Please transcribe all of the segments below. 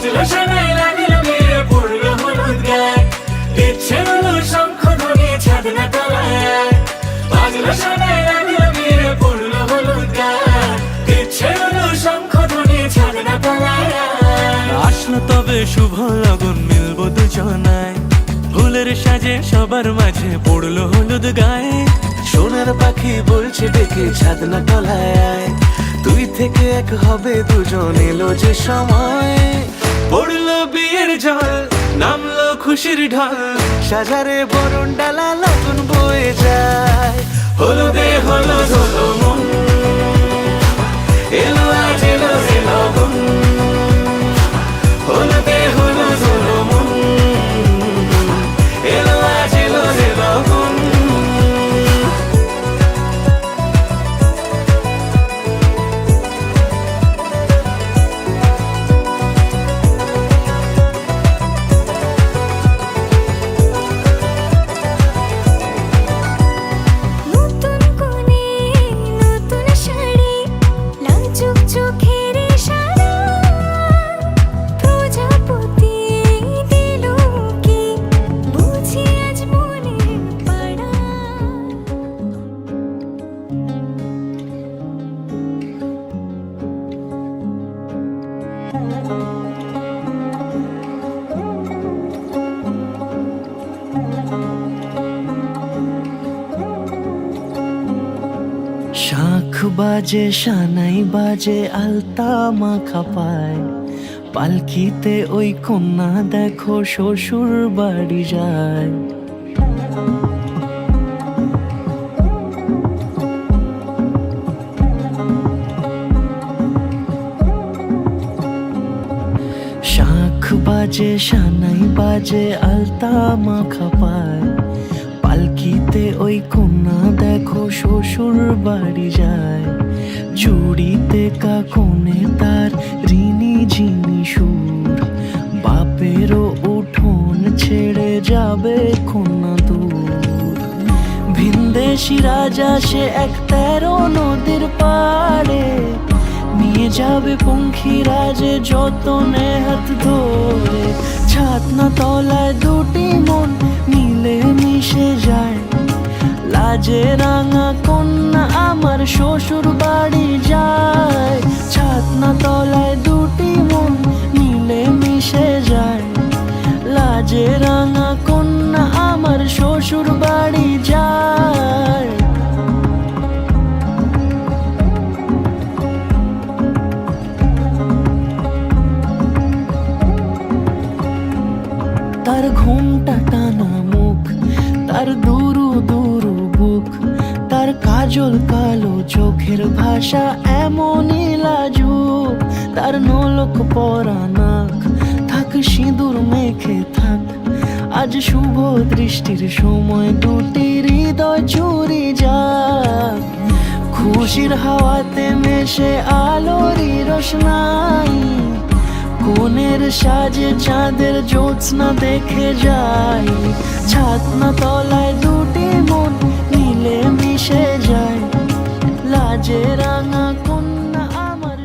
বাজলো শোনাই লাগলো মেরে পড়লো হলুদ গায়ে, ইচ্ছে হলো শঙ্খ ধ্বনি ছাদ না তলায়। বাজলো শোনাই লাগলো মেরে পড়লো হলুদ গায়ে, ইচ্ছে হলো শঙ্খ ধ্বনি ছাদ না তলায়। আসলো তবে শুভ লগন মিলবো দুজনায়, ফুলের সাজে সবার মাঝে পড়লো হলুদ গায়ে। সোনার পাখি বলছে ডেকে ছাদ না তলায়, তুই থেকে এক হবে দুজন এলো যে সময়। পড়লো বিয়ের জল নামলো খুশির ঢল, সাজারে বরণ ডালা লগন বয়ে যায়। হলুদে হলুদ হলো মন, এলো আজ এলো রে লগন। হলুদে হলুদ হলো মন, এলো আজ এলো রে লগন। শাঁখ বাজে সানাই বাজে আলতা মাখা পায়, পালকিতে ওই কন্যা দেখো শ্বশুর বাড়ি যায়। শাঁখ বাজে সানাই বাজে আলতা মাখা পায়, পালকিতে ওই কন্যা দেখো শ্বশুর বাড়ি যায়। চুড়িতে কাকনে তার ঋণী ঝিনি সুর, বাপেরও উঠোন ছেড়ে যাবে কন্যা দূর। ভিনদেশি রাজা সে এক 13 নদীর পাড়ে, নিয়ে যাবে পঙ্খী রাজে যতনে হাত ধরে। ছাদ না তলায় দুটি মন মিলে মিশে যায়, লাজে রাঙা কন্যা আমার শ্বশুর বাড়ি যায়। ছাদ না তলায় দুটি মন মিলে মিশে যায়, লাজে রাঙা কন্যা আমার শ্বশুর বাড়ি যায়। তার ঘুমটা টানা মুখ, তার দুরু দুরু বুক, তার কাজল কালো চোখের ভাষা এমনই লাজুক। তার নোলক পরা নাক, থাক সিঁদুর মেখে থাক, আজ শুভ দৃষ্টির সময় দুটি হৃদয় চুরি যাক। খুশির হাওয়াতে মেশে আলোরই রোশনাই, কোণের সাজে চাঁদের জ্যোৎস্না দেখে যাই। ছাদ না তলায় দুটি মন মিলে মিশে যায়, লাজে রাঙা কন্যা আমার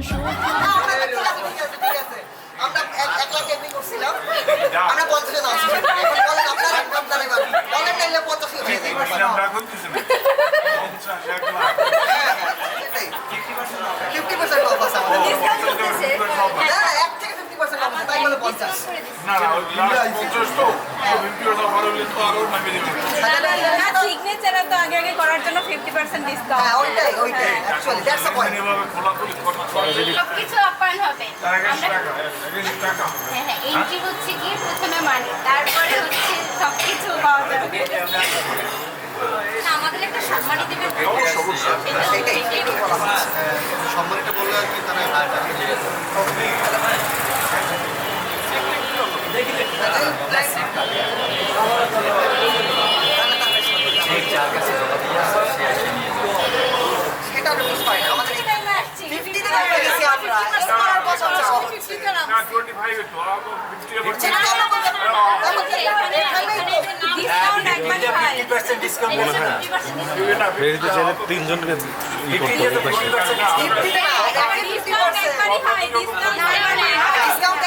সবকিছু আপ্যায়ন হবে। এন্ট্রি হচ্ছে কি প্রথমে মানি, তারপরে হচ্ছে সবকিছু পাওয়া যাবে। আমাদের একটা সম্মানী দেবেন, সম্মানিত বলে আর কি তারা তিনজনকে ডিসকাউন্ট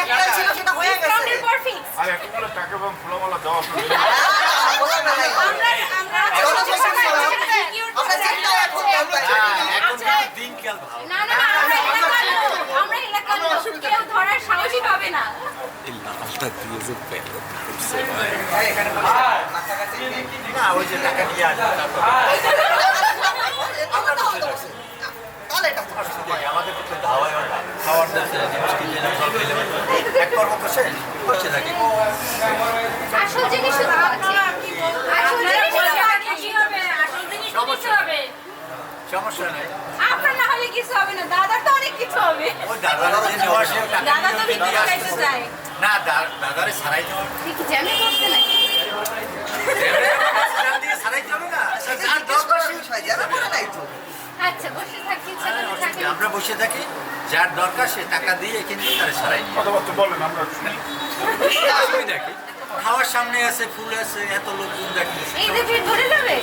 না না আমরা এলাকার লোক কেউ ধরার সাহসই পাবে না আসল জিনিস তো আছে আসল জিনিস কি হবে আসল জিনিস কিছু হবে সমস্যা নাই আপনার না হলে কিছু হবে না দাদার তো অনেক কিছু হবে ওই দাদারা যে নেওয়া সে টাকা দাদা তো নিয়ে ভিতরে আসতে যাইতে হবে। চায় না দাদারে ছাড়াই দেওয়া ঠিক জ্যামে করতে নাকি ছাড়াইতে হবে না যার দরকার সেই বিষয়, যারা করে নাই তো। আচ্ছা বসে থাকি ইচ্ছা করে থাকি আমরা বসে থাকি যার দরকার সে টাকা দিয়ে কিন্তু তারা ছাড়াই নিয়ে কথাবার্তা বলেন আমরা শুনি অসুবিধা কি খাওয়ার সামনে আছে ফুল আছে এত লোকজন দেখতেছে এই যে ভিড় ধরে যাবে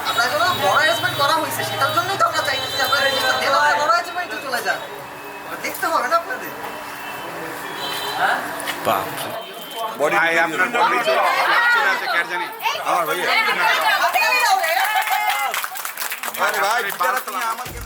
আমরা যেন বড় arrangement করা হয়েছে, সেটার জন্যই তো আমরা চাইতেছি যে আপনারা জিনিসটা দেন, আপনারা বড় arrangement এ চলে যান। দেখতে হবে না আপনাদের? ভাই আপনার বডি চলে আছে কার জানি আমার ভাই আরে ভাই বিচারা তুমি আমার কেন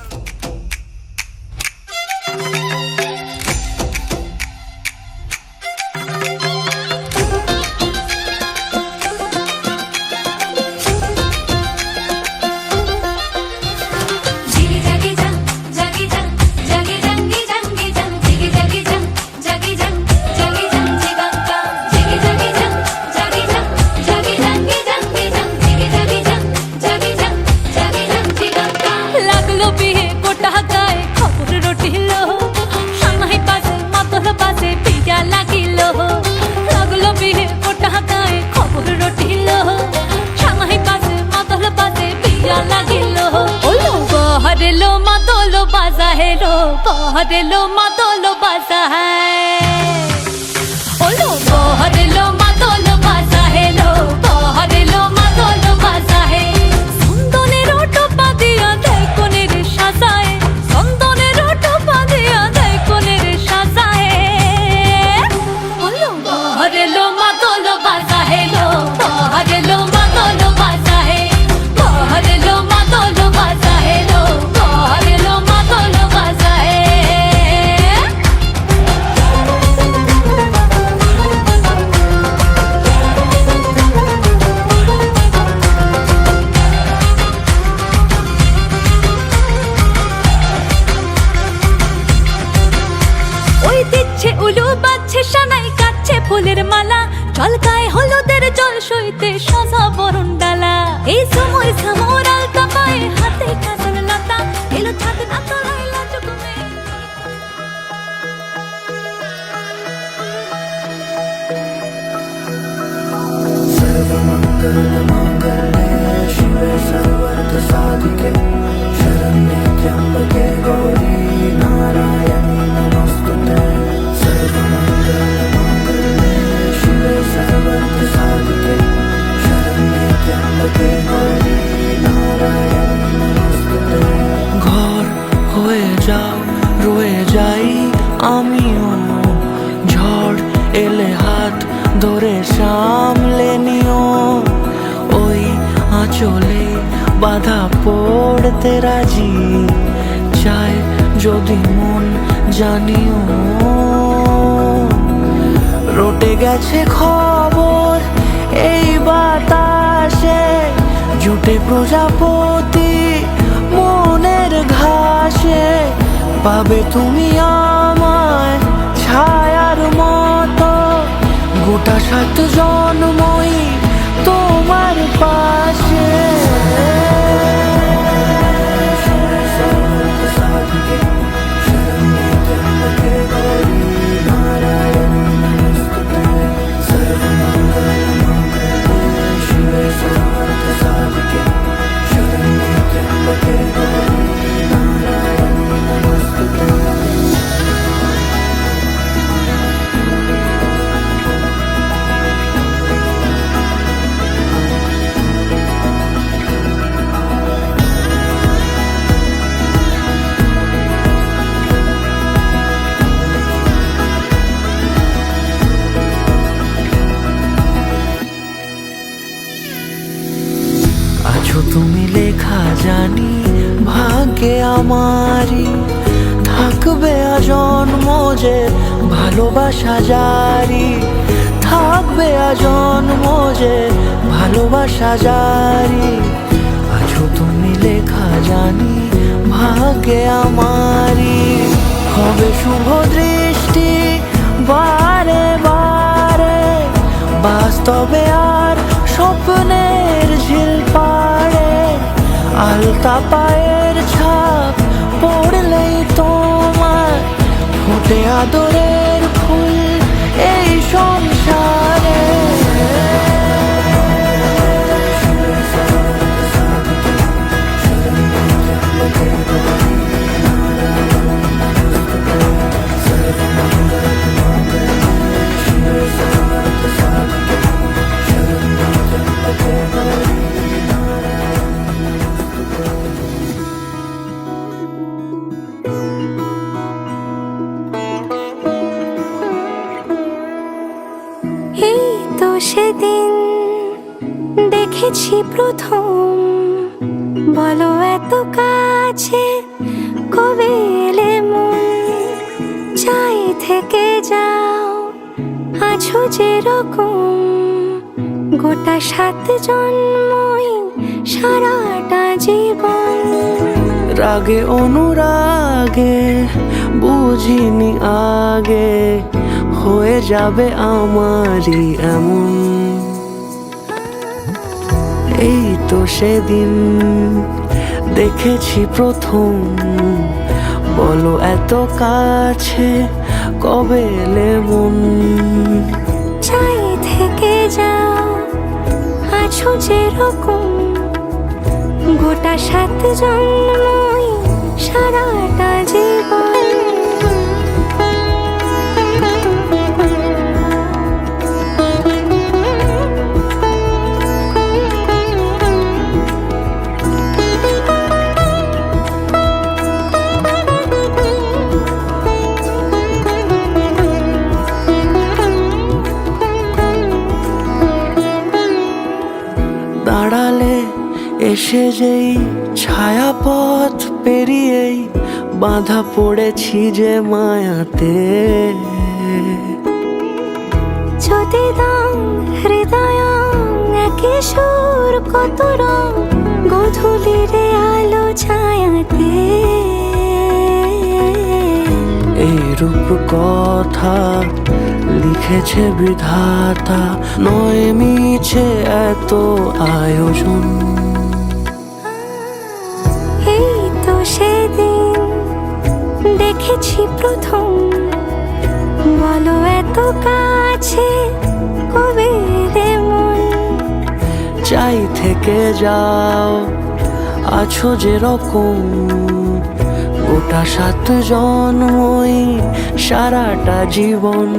जिगी जगी जंग जगी जंग जगी जंगी जंगी जंग जिगी जगी जंग जगी जंग जगी जंग जिगंगा जिगी जगी जंग जगी जंग जगी जंगी जंगी जंग जिगी जगी जंग जगी जंग जगी जंग जिगंगा লাগলো বিয়ে গোটা গায়ে খবর রটিল সানাই পাশে মাতল পাশে পিয়া লাগিল লাগলো বিয়ে গোটা গায়ে খবর রটিল সানাই পাশে মাতল পাশে পিয়া লাগিল ওলো বহরেলো মাতল বাজা হেলো বহরেলো মাতল বাজা ওলো বহরেলো মাতল বাজা হেলো বহরেলো মাতল বাজা হে সন্দনের টোপা দিয়া দেয় কোনের সাজায় সন্দনের টোপা দিয়া দেয় কোনের সাজায় ওলো বহরেলো মাতল বাজা হেলো বহরেলো মাতল বাজা হে বহরেলো মাতল বাজা হেলো বহরেলো মাতল বাজা হে ওই দিচ্ছে উলু বাজছে সানাই কাচ্ছে ফুলের মালা জল গায়ে হলুদের জল সইতে সাজা বরণ ডালা এই সময় সামর আলতা পায়ে হাতে কাজল লতা এলো ছাদ না তোলায় লাজুক মেয়ে ঘর হয়ে যাও রয়ে যাই আমিও ঝড় এলে হাত ধরে সামলে নিও ওই আঁচলে বাধা পড়তে রাজি চায় যদি মন জানিও রটে গেছে খবর এই বাতাসে জুটে প্রজাপতি মনের ঘাসে পাবে তুমি আমায় ছায়ার মতো গোটা 7 জন্মই তোমার পাশে তুমি লেখা জানি ভাগ্যে আমারই থাকবে আজন্ম যে ভালোবাসা জারি, থাকবে আজন্ম যে ভালোবাসা জারি। আছো তুমি লেখা জানি ভাগ্যে আমারই হবে শুভ দৃষ্টি বারে বারে, বাস্তবে আর স্বপ্নের ঝিল পাড়ে। আলতা পায়ের ছাপ পড়লেই তোমার ফোটে আদরের ফুল এই সংসারে। এই তো সেদিন দেখেছি প্রথম, বলো এত কাছে কবে এলে মন। চাই থেকে যাও আছো যেরকম, গোটা 7 জন্মই সারাটা জীবন। রাগে অনুরাগে বুঝিনি আগে হয়ে যাবে আমারই এমন। এই তো সেদিন দেখেছি প্রথম, বলো এত কাছে কবে এলে মন। চাই থেকে যাও আছো যেরকম, গোটা 7 জন্মই সারাটা জীবন। দাঁড়ালে এসে যেই ছায়াপথ পেরিয়েই বাঁধা পড়েছি যে মায়াতে। যদি দাও হৃদয় একে সুর কত রং, গধূলিরে আলো ছায়াতে। এই রূপ কথা লিখেছে বিধাতা, নয় মিছে এত আয়োজন। এই তো সেদিন দেখেছি প্রথম, বলো এত কাছে কবে এলে মন। চাই থেকে যাও আছো যেরকম, গোটা 7 জন্মই সারাটা জীবন।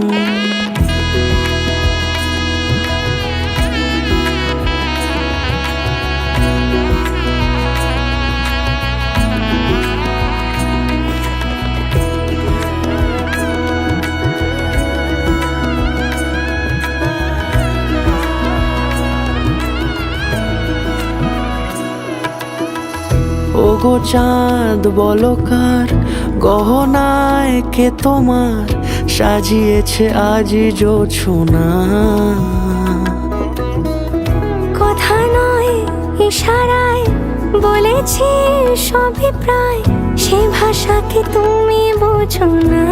ওগো চাঁদ বলো কার গহনায় কে তোমার সাজিয়েছে আজি জোছনা। কথা নয় ইশারায় বলেছি সবই প্রায়, সে ভাষাকে তুমি বোঝো না।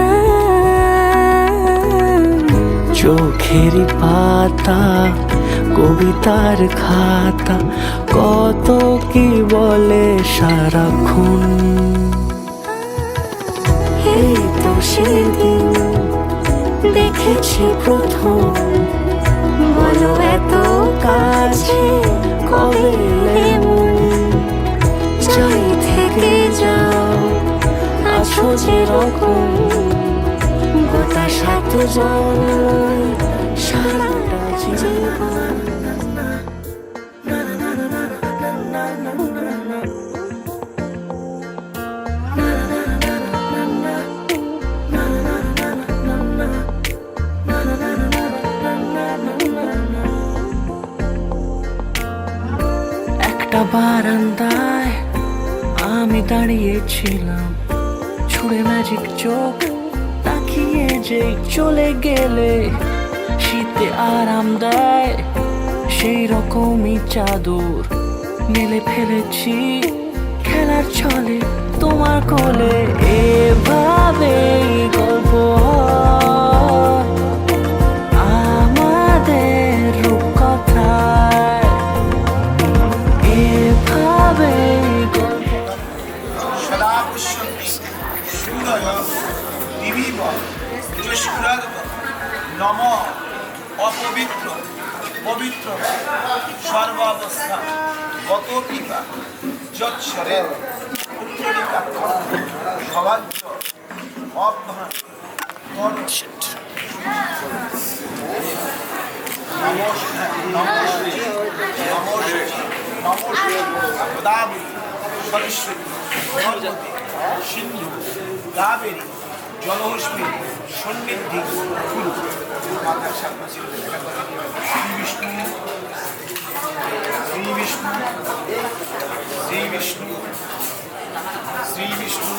চোখেরই পাতা কবিতার খাতা কত কি বলে সারাক্ষণ। এই তো সেদিন দেখেছি প্রথম, বলো এত কাছে কবে এলে মন। চাই থেকে যাও আছো যেরকম, গোটা 7 জন্মই সারাটা জীবন। একটা বারান্দায় আমি দাঁড়িয়েছিলাম, ছুঁড়ে ম্যাজিক চোখ তাকিয়ে যে চলে গেলে শীতে আরাম দেয় সেই রকমই চাদর মেলে ফেলেছি খেলার ছলে তোমার কোলে। এভাবে গল্প হয় আমাদের রূপকথায়, এভাবে গল্প। সদা পশ্যন্তি সূরয় দিবিব পুরস্কৃত নম অপবিত্র পবিত্র সর্বাবস্থা গত পিতা যৎসরে পুত্রিকা সবাজ্য অভ্যান সিন্ধু কাবেরী জলহস্মী সন্নিধি কুরু মাতার সামনে ছিল শ্রী বিষ্ণু শ্রী বিষ্ণু শ্রী বিষ্ণু শ্রী বিষ্ণু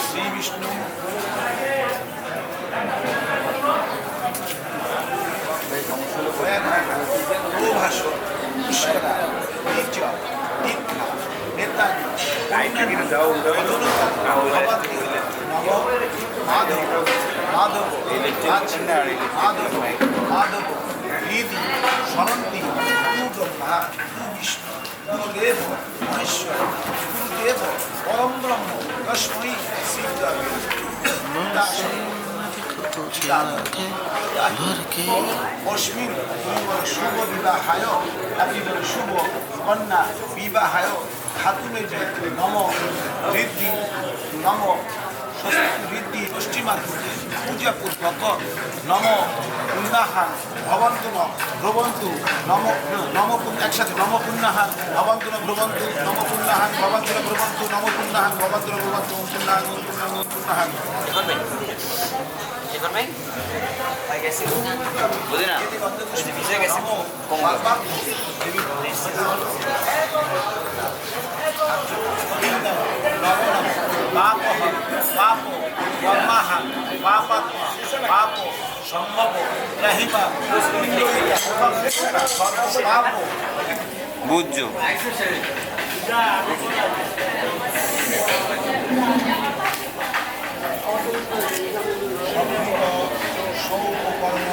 শ্রী বিষ্ণু প্রভাস পুষ্করা নিজ দীক্ষা নেতাজি মাধব মাধব মাধব মাধব হৃদি সরন্তি গুরু ব্রহ্মা গুরু বিষ্ণু গুরুদেব মহেশ্বর গুরুদেব পরম ব্রহ্ম তস্मै শ্রী অস্মিন শুভ বিবাহায় শুভ কন্যা বিবাহায় খাতুনে যে নম ঋদ্ধি নম ঋদ্ধি পশ্চিমার্থে পূজাপূর্বক নম পুণ্যাহান ভবন্তু ন ভ্রবন্তু নম নম একসাথে নম পুণ্যাহান ভবন্তু ন ভ্রবন্তু নম পুণ্যাহান ভবন্তু ন ভ্রবন্তু নম পুণ্যাহান ভবন্তু ন ভ্রবন্তু পুণ্যাহান পুণ্যাহান বুঝি না ভিজে গেছে পাপ পাপ কর্মাহ পাপাত্মা পাপ সম্ভব রাহিমা পাপ বুঝছো সৌকর্ম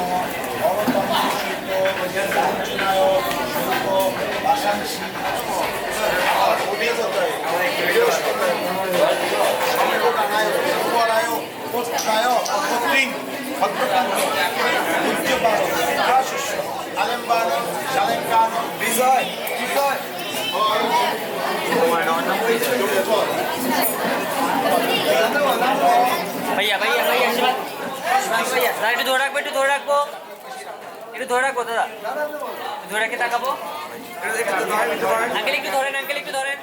অরতম শিল্প বঞ্চনায় শিল্প বাসাংশী সমীপকানায় উপরায় পোত্রায় পত্রিং ভদ্রকান্ত উজ্জ্বপাল শিষ্য আলেম্বান জালেঙ্কান বিজয় বিজয় ভাইয়া ভাইয়া ভাইয়া শিবান ভাইয়া দাদা একটু ধরে রাখবো একটু ধরে রাখবো একটু ধরে রাখবো দাদা ধরে রাখে তাকাবো আঙ্কেল একটু ধরেন আঙ্কেল একটু ধরেন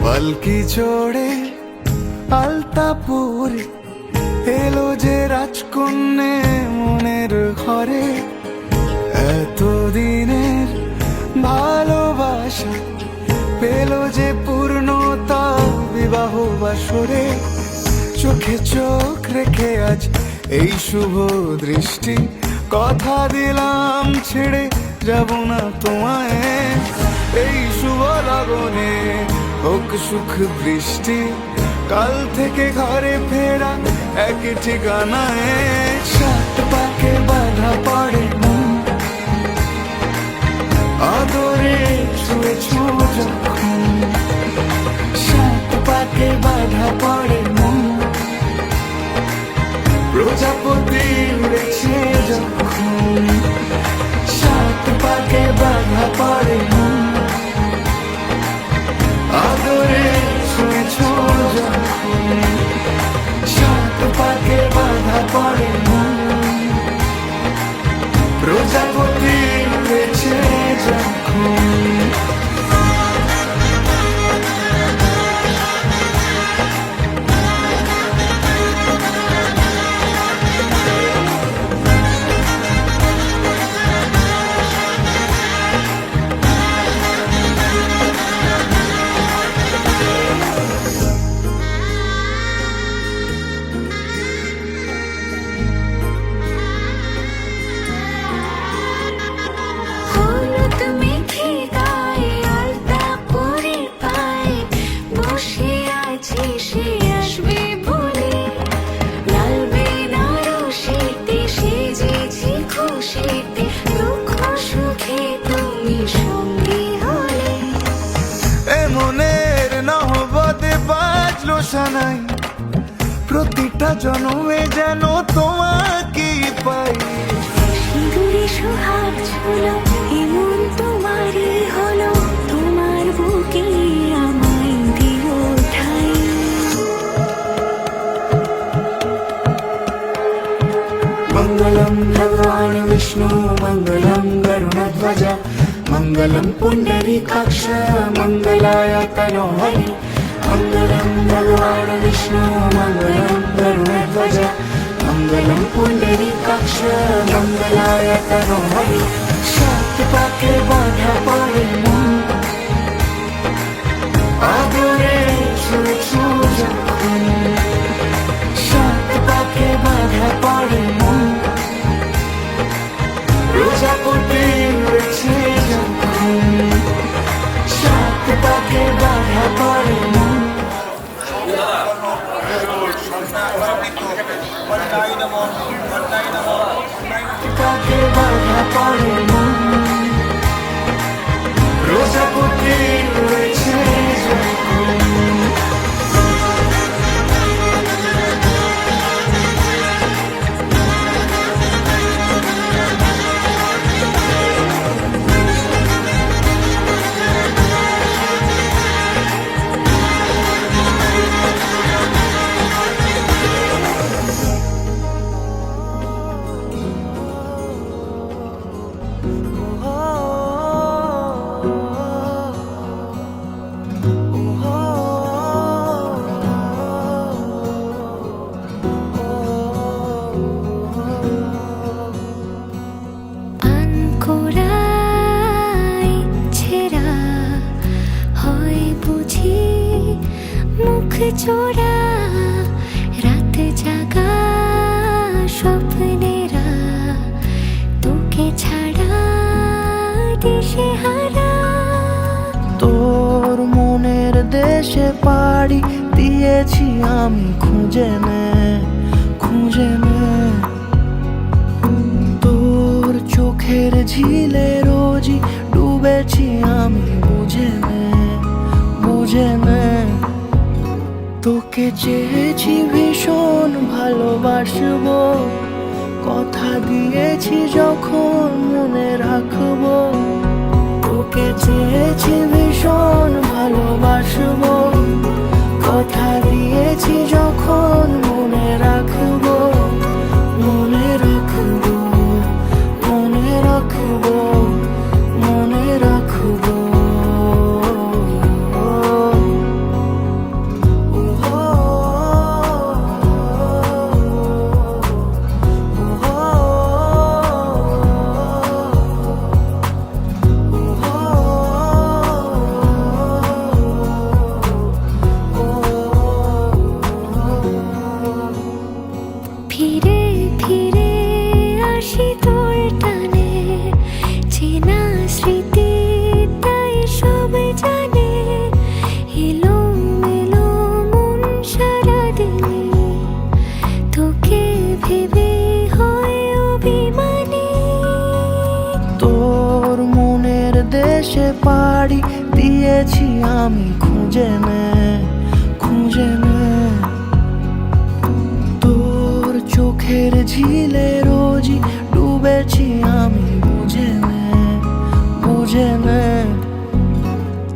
পালকি চড়ে আলতাপুর এলো যে রাজকন্যে মনের ঘরে, এতদিনের ভালোবাসা পেল যে পূর্ণতা বিবাহ বাসরে। চোখে চোখ রেখে আজ এই শুভ দৃষ্টি, কথা দিলাম ছেড়ে যাব না তোমায়। এই শুভ লগনে হোক সুখ বৃষ্টি, কাল থেকে ঘরে ফেরা এক ঠিকানায়। সাত পাকে বাধা পড়ে মন, আদরে ছুঁয়েছ যখন। সাত পাকে বাধা পড়ে মন, প্রজাপতি উড়েছে যখন সাত পাকে বাধা পড়ে মন আদরে ছুঁয়েছ যখন সাত পাকে বাধা পড়ে মন প্রজাপতি উড়েছে যখন হলুদ মেখে গায়ে আলতা পরে পায়ে বসে আছি সে আসবে বলে লাল বেনারসিতে সেজেছি খুশিতে দুঃখ সুখে তুমি সঙ্গী হলে এ মনের নহবতে বাজলো সানাই প্রতিটা জন্মে যেন তোমাকেই পাই সিঁদুরে সোহাগ ঝুলো এমন তোমারই হলো তোমার বুকে আমায় দিও ঠাই মঙ্গলম ভগবান বিষ্ণু মঙ্গলম গরুড়ধ্বজ মঙ্গলম পুণ্ডরীকাক্ষ মঙ্গলায় তনোহরি মঙ্গলম ভগবান বিষ্ণু মঙ্গলম গরুড়ধ্বজ মঙ্গলম পুণ্ডরীকাক্ষ মঙ্গলায় তনোহরি সাত পাকে বাধা পড়ে মন আদরে ছুঁয়েছ যখন সাত পাকে বাধা পড়ে মন প্রজাপতি উড়েছে যখন সাত পাকে বাধা পড়ে মন পাকে বাধা পড়ে মন প্রজাপতি উড়েছে যখন আনকোড়ায় ছেঁড়া হয় বুঝি মুখ চোরা রাত জাগা স্বপ্নেরা তোকে ছাড়া দিশেহারা তোর মনের দেশে পাড়ি দিয়েছি আমি খুঁজে নে তোর চোখের ঝিলে রোজই ডুবেছি আমি বুঝে নে তোকে চেয়েছি ভীষণ ভালোবাসবো কথা দিয়েছি যখন মনে রাখবো তোকে চেয়েছি ভীষণ ভালোবাসবো কথা দিয়েছি যখন মনে রাখবো মনে রাখবো মনে রাখবো মনে রাখবো ফিরে ফিরে আসি তোর টানে চেনা স্মৃতি তাই সব জানে এলো মেলো মন সারাদিনে তোকে ভেবে হয় অভিমানী তোর মনের দেশে পাড়ি দিয়েছি আমি খুঁজে নে তোর চোখে চোখের ঝিলে রোজই ডুবেছি আমি বুঝে নে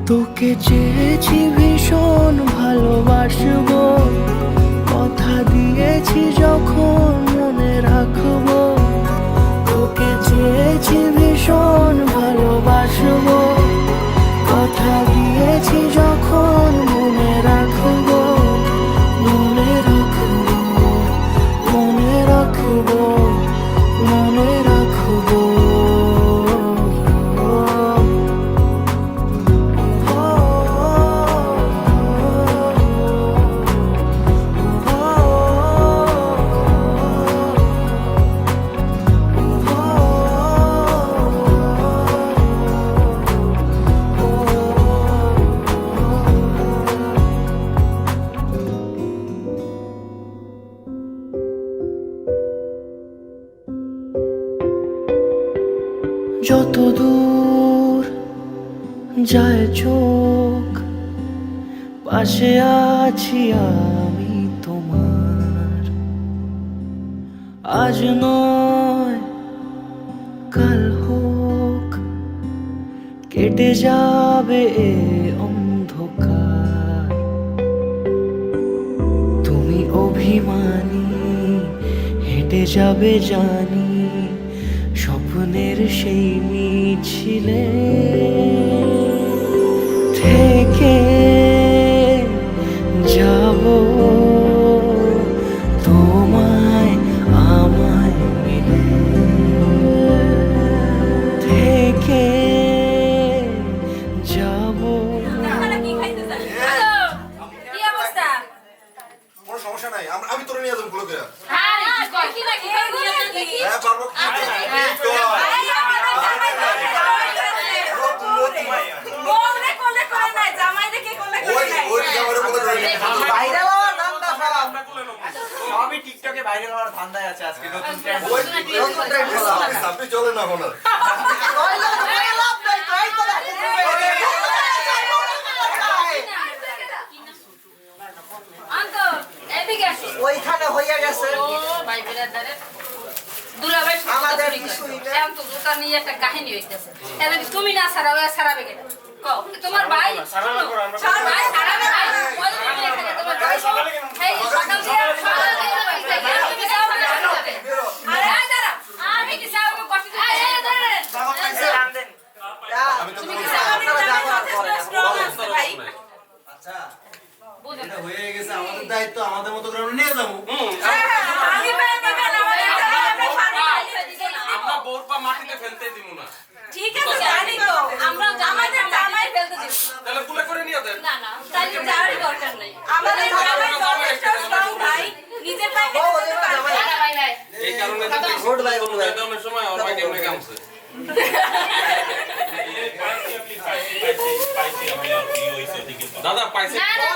তোকে চেয়েছি ভীষণ ভালোবাসবো কথা দিয়েছি যখন মনে রাখবো তোকে চেয়েছি ভীষণ ভালোবাসবো কথা দিয়েছি যখন মনে রাখবো মনে রাখবো মনে রাখবো মনে রাখবো যত দূর যায় চোখ পাশে আছি আমি তোমার আজ নয় কাল হোক কেটে যাবে এ অন্ধকার তুমি অভিমানী হেঁটে যাবে জানি স্বপ্নের সেই মিছিলে থেকে যাব তোমায় আমায় মিলে থেকে যাব কি খাইতেছেন? কি অবস্থা? কোনো সমস্যা নাই আমি তোরে নিয়ে যাবো গুলো করে হ্যাঁ, কি না কি দেখি? হ্যাঁ পারবো বউরে কোলে করে নাই, জামাইরে কে কোলে করে নাই? ওই জামারে বলে ধরে ভাইরাল হওয়ার ধান্দা সব সবই টিকটকে ভাইরাল হওয়ার ধান্দায় আছে আজকে নতুন ট্রেন্ড ওই সামনে চলে না হলো আঙ্কেল, এদিকে আসুন। ওইখানে হয়ে গেছে ও ভাই বিরাদারে দুলাভাই আমাদের আমাদের বিষয় না। এখন তো দুটা নিয়ে একটা কাহিনী হইতেছে এখন তুমি না সারাবে সারাবে কেন কও তোমার ভাই সারাবে ভাই সারাবে ভাই ওই যে তুমি এখানে তোমার ভাই এই সকাল দিয়ে সকাল দিয়ে তুমি সারাবে আরে দাঁড়া আমি কি সারাবে কষ্ট দিই এই ধরেন তুমি কি সারাবে ভাই আচ্ছা বুঝো এটা হয়ে গেছে আমাদের দায়িত্ব আমাদের মতো করে আমরা নিয়ে যাবো আমি ভাই নেবেন আমাদের আমরা বউরপা মাটিতে ফেলতে দিব না ঠিক আছে জানি তো আমরা জামাইদের জামাই ফেলতে দিব তাহলে কুলে করে নিয়ে দেন না না তাই যাওয়ারই দরকার নাই আমাদের জামাই যথেষ্ট স্ট্রং ভাই নিজের পায়ে হেঁটে পারবে না ভাই ভাই এই কারণে গুড ভাই গুড ভাই একদমের সময় আমার ভাই কেমনে কামছে দাদা পাইছে না না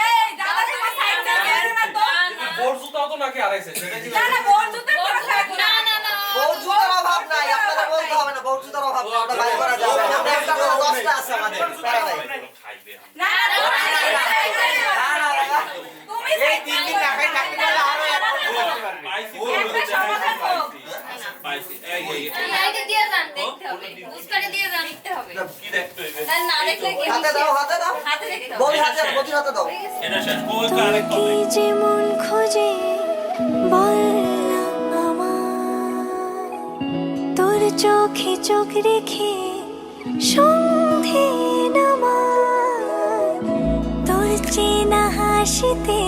এই দাদা তোমার সাইড থেকে বের না তো বোর জুতা তো নাকি আড়াইছে সেটা কি না না বড় জুতে পড়া খাবো না না না বউ জুতার অভাব নাই আপনাদের বলতে হবে না বউ জুতার অভাব নাই আমরা ভাই করা যাবে না আমরা একটা করে 10টা আছে আমাদের তারা ভাই খাইবে না না তুমি এই তিন দিন না খাই থাকতে পারলে আরো একটা সমাধান হোক পাইছি এই লাইটে দিয়ে যান দেখতে হবে বুঝকারে দিয়ে যান দেখতে হবে কি দেখতে হইবে না দেখলে কি হাতে দাও হাতে দাও হাতে দেখতে হবে বউ হাতে বউ হাতে দাও এটা শেষ বউ তো আরেকটা কি যে মন খোঁজে বল না আমার তোর চোখে চোখ রেখে সন্ধে নামার তোর চেনা হাসিতে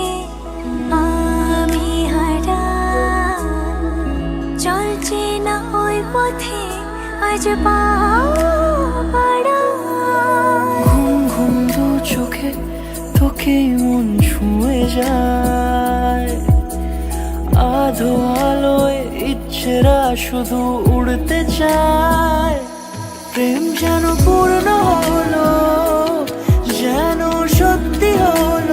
আমি হারান চলছে না ওই পথে আজ পা ঘুম ঘুম দু চোখে তোকে মন ছুঁয়ে যায় আধো আলোয় ইচ্ছেরা শুধু উড়তে চায় প্রেম যেন পূর্ণ হলো যেন সত্যি হলো